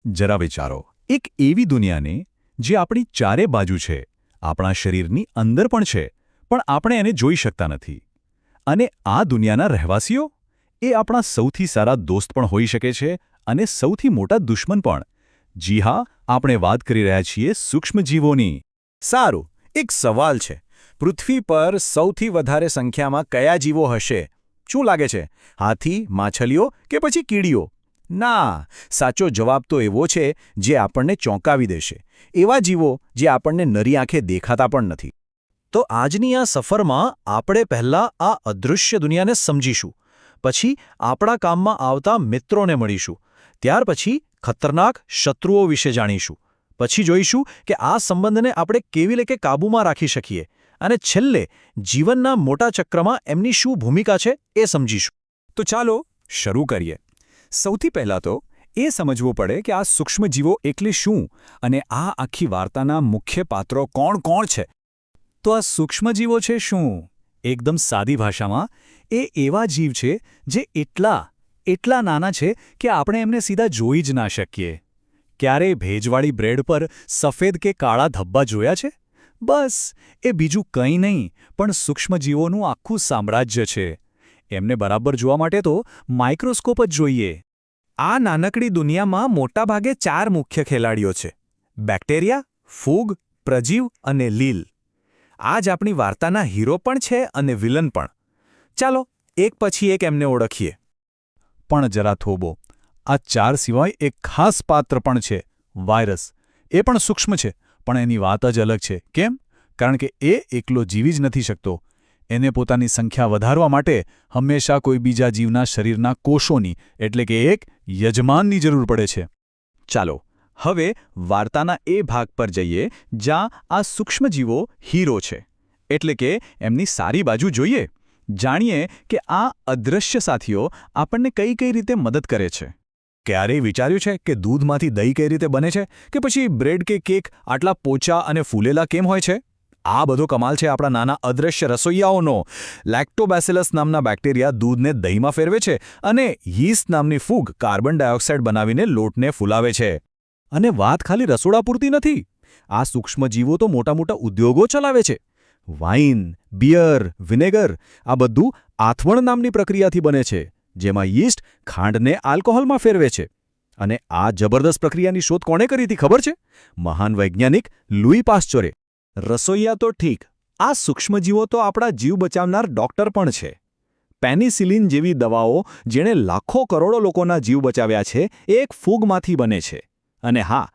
જરા વિચારો, એક એવી દુનિયાને જે આપણી ચારે બાજુ છે, આપણા શરીરની અંદર પણ છે, પણ આપણે એને જોઈ શકતા નથી. અને આ દુનિયાના રહેવાસીઓ? એ આપણા સૌથી સારા દોસ્ત પણ હોઈ શકે છે અને સૌથી મોટા દુશ્મન પણ. જી હા, આપણે વાત કરી રહ્યા છીએ સૂક્ષ્મજીવોની. સારું, એક સવાલ છે. પૃથ્વી પર સૌથી વધારે સંખ્યામાં કયા જીવો હશે? શું લાગે છે? હાથી, માછલીઓ કે પછી કીડીઓ? ના, સાચો જવાબ તો એવો છે જે આપણને ચોંકાવી દેશે. એવા જીવો જે આપણને નરી આંખે દેખાતા પણ નથી. તો આજની આ સફરમાં આપણે પહેલાં આ અદૃશ્ય દુનિયાને સમજીશું. પછી આપણા કામમાં આવતા મિત્રોને મળીશું. ત્યાર પછી ખતરનાક શત્રુઓ વિશે જાણીશું. પછી જોઈશું કે આ સંબંધને આપણે કેવી રીતે કાબૂમાં રાખી શકીએ. અને છેલ્લે જીવનના મોટા ચક્રમાં એમની શું ભૂમિકા છે એ સમજીશું. તો ચાલો શરૂ કરીએ. સૌથી પહેલાં તો એ સમજવું પડે કે આ સૂક્ષ્મજીવો એટલે શું અને આ આખી વાર્તાના મુખ્ય પાત્રો કોણ કોણ છે. તો આ સૂક્ષ્મજીવો છે શું? એકદમ સાદી ભાષામાં એ એવા જીવ છે જે એટલા નાના છે કે આપણે એમને સીધા જોઈ જ ના શકીએ. ક્યારેય ભેજવાળી બ્રેડ પર સફેદ કે કાળા ધબ્બા જોયા છે? બસ, એ બીજું કંઈ નહીં પણ સૂક્ષ્મજીવોનું આખું સામ્રાજ્ય છે. એમને બરાબર જોવા માટે તો માઇક્રોસ્કોપ જ જોઈએ. આ નાનકડી દુનિયામાં મોટાભાગે 4 મુખ્ય ખેલાડીઓ છે: બેક્ટેરિયા, ફૂગ, પ્રજીવ અને લીલ. આ જ આપણી વાર્તાના હીરો પણ છે અને વિલન પણ. ચાલો એક પછી એક એમને ઓળખીએ. પણ જરા થોભો, આ 4 સિવાય એક ખાસ પાત્ર પણ છે, વાયરસ. એ પણ સૂક્ષ્મ છે, પણ એની વાત જ અલગ છે. કેમ? કારણ કે એ એકલો જીવી જ નથી શકતો. એને પોતાની સંખ્યા વધારવા માટે હંમેશા કોઈ બીજા જીવના શરીરના કોષોની એટલે કે એક યજમાનની જરૂર પડે છે. ચાલો હવે વાર્તાના એ ભાગ પર જઈએ જ્યાં આ સૂક્ષ્મજીવો હીરો છે. એટલે કે એમની સારી બાજુ જોઈએ. જાણીએ કે આ અદૃશ્ય સાથીઓ આપણને કઈ કઈ રીતે મદદ કરે છે. ક્યારેય વિચાર્યું છે કે દૂધમાંથી દહીં કઈ રીતે બને છે? કે પછી બ્રેડ કે કેક આટલા પોચા અને ફૂલેલા કેમ હોય છે? આ બધો કમાલ છે આપણા નાના અદૃશ્ય રસોઈયાઓનો. લેક્ટોબેસિલસ નામના બેક્ટેરિયા દૂધને દહીંમાં ફેરવે છે અને યીસ્ટ નામની ફૂગ કાર્બન ડાયોક્સાઇડ બનાવીને લોટને ફૂલાવે છે. અને વાત ખાલી રસોડા પૂરતી નથી. આ સૂક્ષ્મજીવો તો મોટા મોટા ઉદ્યોગો ચલાવે છે. વાઇન, બિયર, વિનેગર આ બધું આથવણ નામની પ્રક્રિયાથી બને છે, જેમાં યીસ્ટ ખાંડને આલ્કોહોલમાં ફેરવે છે. અને આ જબરદસ્ત પ્રક્રિયાની શોધ કોણે કરી હતી ખબર છે? મહાન વૈજ્ઞાનિક લુઈ પાસ્ચરે. રસોઈયા તો ઠીક, આ સૂક્ષ્મજીવો તો આપણા જીવ બચાવનાર ડોક્ટર પણ છે. પેનિસિલિન જેવી દવાઓ જેણે લાખો કરોડો લોકોના જીવ બચાવ્યા છે એ એક ફૂગમાંથી બને છે. અને હા,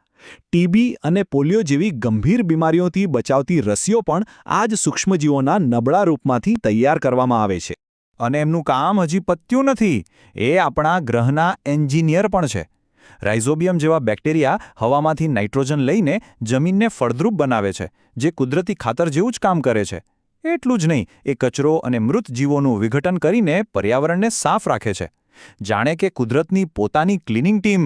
ટીબી અને પોલિયો જેવી ગંભીર બીમારીઓથી બચાવતી રસીઓ પણ આ જ સૂક્ષ્મજીવોના નબળા રૂપમાંથી તૈયાર કરવામાં આવે છે. અને એમનું કામ હજી પત્યું નથી. એ આપણા ગ્રહના એન્જિનિયર પણ છે. રાઇઝોબિયમ જેવા બેક્ટેરિયા હવામાંથી નાઇટ્રોજન લઈને જમીનને ફળદ્રુપ બનાવે છે, જે કુદરતી ખાતર જેવું જ કામ કરે છે. એટલું જ નહીં, એ કચરો અને મૃત જીવોનું વિઘટન કરીને પર્યાવરણને સાફ રાખે છે. જાણે કે કુદરતની પોતાની ક્લિનિંગ ટીમ.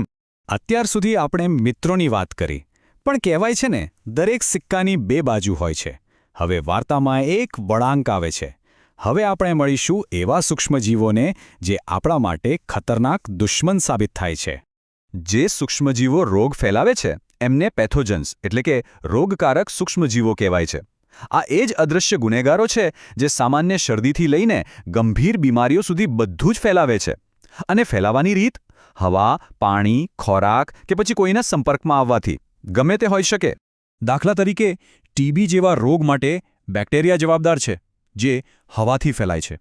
અત્યાર સુધી આપણે મિત્રોની વાત કરી, પણ કહેવાય છે ને, દરેક સિક્કાની 2 બાજુ હોય છે. હવે વાર્તામાં એક વળાંક આવે છે. હવે આપણે મળીશું એવા સૂક્ષ્મજીવોને જે આપણા માટે ખતરનાક દુશ્મન સાબિત થાય છે. જે સૂક્ષ્મજીવો રોગ ફેલાવે છે એમને પેથોજન્સ એટલે કે રોગકારક સૂક્ષ્મજીવો કહેવાય છે. આ એ જ અદૃશ્ય ગુનેગારો છે જે સામાન્ય શરદીથી લઈને ગંભીર બીમારીઓ સુધી બધું જ ફેલાવે છે. અને ફેલાવાની રીત હવા, પાણી, ખોરાક કે પછી કોઈના સંપર્કમાં આવવાથી ગમે તે હોઈ શકે. દાખલા તરીકે ટીબી જેવા રોગ માટે બેક્ટેરિયા જવાબદાર છે, જે હવાથી ફેલાય છે.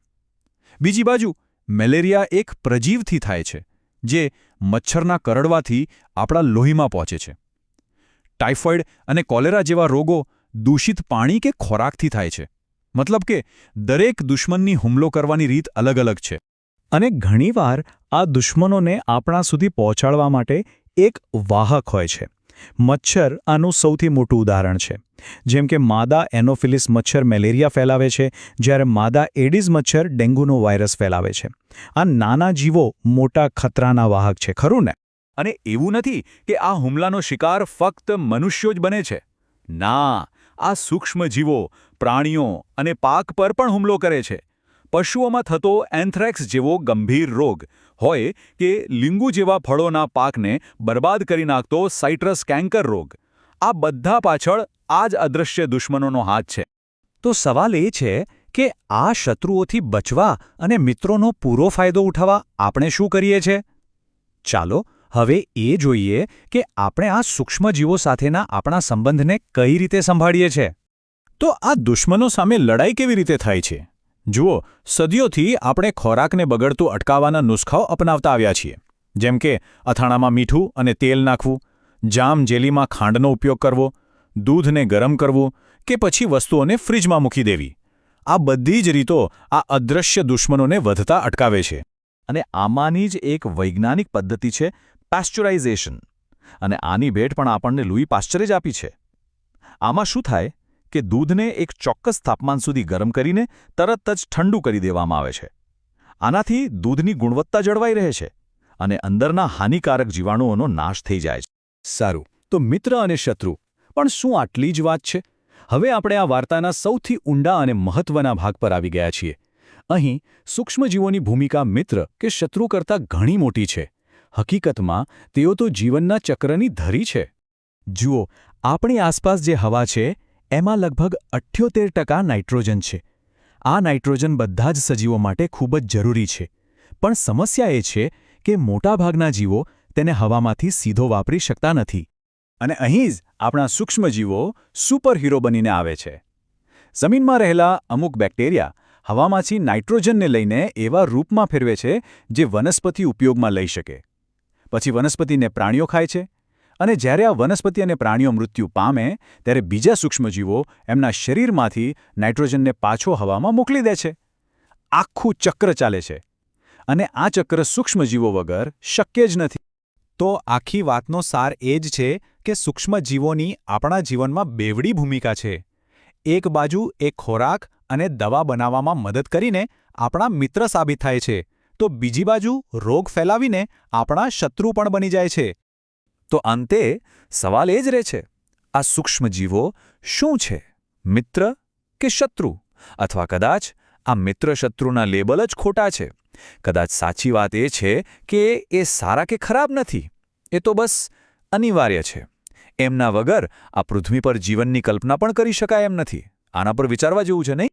બીજી બાજુ મેલેરિયા એક પ્રજીવથી થાય છે, જે મચ્છરના કરડવાથી આપણા લોહીમાં પહોંચે છે. ટાઇફોઇડ અને કોલેરા જેવા રોગો દૂષિત પાણી કે ખોરાકથી થાય છે. મતલબ કે દરેક દુશ્મનની હુમલો કરવાની રીત અલગ અલગ છે. અને ઘણીવાર આ દુશ્મનોને આપણા સુધી પહોંચાડવા માટે એક વાહક હોય છે. મચ્છર આનું સૌથી મોટું ઉદાહરણ છે. જેમ કે માદા એનોફિલિસ મચ્છર મેલેરિયા ફેલાવે છે, જ્યારે માદા એડિસ મચ્છર ડેન્ગ્યુનો વાયરસ ફેલાવે છે. આ નાના જીવો મોટા ખતરાના વાહક છે, ખરું ને? અને એવું નથી કે આ હુમલાનો શિકાર ફક્ત મનુષ્યો જ બને છે. ના, આ સૂક્ષ્મજીવો પ્રાણીઓ અને પાક પર પણ હુમલો કરે છે. પશુઓમાં થતો એન્થ્રેક્સ જેવો ગંભીર રોગ હોય કે લીંગુ જેવા ફળોના પાકને બરબાદ કરી નાખતો સાઇટ્રસ કેન્કર રોગ, આ બધા પાછળ આ જ અદૃશ્ય દુશ્મનોનો હાથ છે. તો સવાલ એ છે કે આ શત્રુઓથી બચવા અને મિત્રોનો પૂરો ફાયદો ઉઠાવવા આપણે શું કરીએ છીએ? ચાલો હવે એ જોઈએ કે આપણે આ સૂક્ષ્મજીવો સાથેના આપણા સંબંધને કઈ રીતે સંભાળીએ છીએ. તો આ દુશ્મનો સામે લડાઈ કેવી રીતે થાય છે? જુઓ, સદીઓથી આપણે ખોરાકને બગડતું અટકાવવાના નુસ્ખાઓ અપનાવતા આવ્યા છીએ. જેમ કે અથાણામાં મીઠું અને તેલ નાખવું, જામ જેલીમાં ખાંડનો ઉપયોગ કરવો, દૂધને ગરમ કરવું કે પછી વસ્તુઓને ફ્રિજમાં મૂકી દેવી. આ બધી જ રીતો આ અદૃશ્ય દુશ્મનોને વધતા અટકાવે છે. અને આમાંની જ એક વૈજ્ઞાનિક પદ્ધતિ છે પાસ્ચ્યુરાઇઝેશન. અને આની ભેટ પણ આપણને લુઈ પાસ્ચરે જ આપી છે. આમાં શું થાય કે દૂધને એક ચોક્કસ તાપમાન સુધી ગરમ કરીને તરત જ ઠંડુ કરી દેવામાં આવે છે. આનાથી દૂધની ગુણવત્તા જળવાઈ રહે છે અને અંદરના હાનિકારક જીવાણુઓનો નાશ થઈ જાય છે. સારું, તો મિત્ર અને શત્રુ, પણ શું આટલી જ વાત છે? હવે આપણે આ વાર્તાના સૌથી ઊંડા અને મહત્વના ભાગ પર આવી ગયા છીએ. અહીં સૂક્ષ્મજીવોની ભૂમિકા મિત્ર કે શત્રુ કરતાં ઘણી મોટી છે. હકીકતમાં તેઓ તો જીવનના ચક્રની ધરી છે. જુઓ, આપણી આસપાસ જે હવા છે એમાં લગભગ 78% નાઇટ્રોજન છે. આ નાઇટ્રોજન બધા જ સજીવો માટે ખૂબ જ જરૂરી છે. પણ સમસ્યા એ છે કે મોટાભાગના જીવો તેને હવામાંથી સીધો વાપરી શકતા નથી. અને અહીં જ આપણા સૂક્ષ્મજીવો સુપરહીરો બનીને આવે છે. જમીનમાં રહેલા અમુક બેક્ટેરિયા હવામાંથી નાઇટ્રોજનને લઈને એવા રૂપમાં ફેરવે છે જે વનસ્પતિ ઉપયોગમાં લઈ શકે. પછી વનસ્પતિને પ્રાણીઓ ખાય છે. અને જ્યારે આ વનસ્પતિ અને પ્રાણીઓ મૃત્યુ પામે ત્યારે બીજા સૂક્ષ્મજીવો એમના શરીરમાંથી નાઇટ્રોજનને પાછો હવામાં મોકલી દે છે. આખું ચક્ર ચાલે છે. અને આ ચક્ર સૂક્ષ્મજીવો વગર શક્ય જ નથી. તો આખી વાતનો સાર એ જ છે કે સૂક્ષ્મજીવોની આપણા જીવનમાં બેવડી ભૂમિકા છે. એક બાજુ એ ખોરાક અને દવા બનાવવામાં મદદ કરીને આપણા મિત્ર સાબિત થાય છે, તો બીજી બાજુ રોગ ફેલાવીને આપણા શત્રુ પણ બની જાય છે. તો અંતે સવાલ એ જ રહે છે, આ સૂક્ષ્મજીવો શું છે? મિત્ર કે શત્રુ? અથવા કદાચ આ મિત્ર શત્રુના લેબલ જ ખોટા છે? કદાચ સાચી વાત એ છે કે એ સારા કે ખરાબ નથી. એ તો બસ અનિવાર્ય છે. એમના વગર આ પૃથ્વી પર જીવનની કલ્પના પણ કરી શકાય એમ નથી. આના પર વિચારવા જેવું છે નહીં?